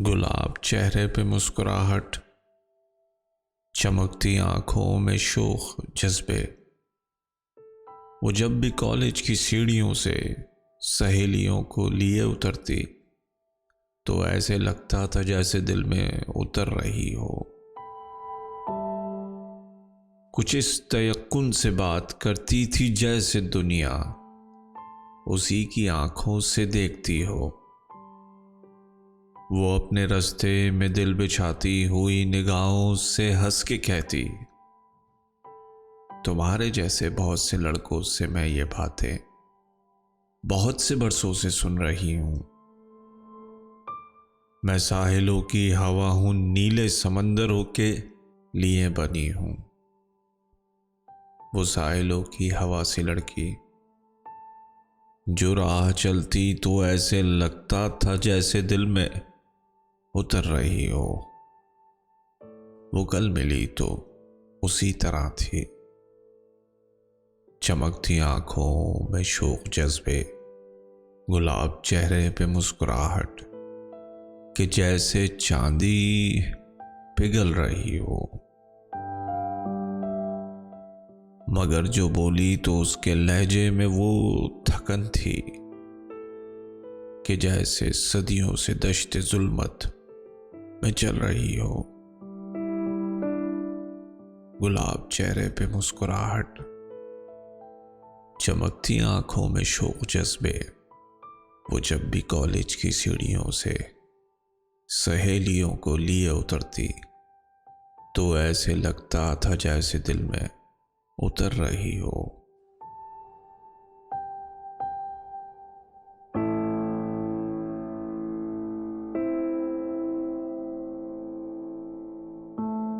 गुलाब चेहरे पे मुस्कुराहट, चमकती आंखों में शोख जज्बे। वो जब भी कॉलेज की सीढ़ियों से सहेलियों को लिए उतरती तो ऐसे लगता था जैसे दिल में उतर रही हो। कुछ इस तयक्कुन से बात करती थी जैसे दुनिया उसी की आंखों से देखती हो। वो अपने रास्ते में दिल बिछाती हुई निगाहों से हंस के कहती, तुम्हारे जैसे बहुत से लड़कों से मैं ये बातें बहुत से बरसों से सुन रही हूं। मैं साहिलों की हवा हूं, नीले समंदरों के लिए बनी हूं। वो साहिलों की हवा सी लड़की जो राह चलती तो ऐसे लगता था जैसे दिल में उतर रही हो। वो कल मिली तो उसी तरह थी, चमकती आंखों में शोक जज्बे, गुलाब चेहरे पे मुस्कुराहट कि जैसे चांदी पिघल रही हो। मगर जो बोली तो उसके लहजे में वो थकन थी कि जैसे सदियों से दश्ते जुल्मत में चल रही हो। गुलाब चेहरे पे मुस्कुराहट, चमकती आंखों में शोक जज्बे। वो जब भी कॉलेज की सीढ़ियों से सहेलियों को लिए उतरती तो ऐसे लगता था जैसे दिल में उतर रही हो।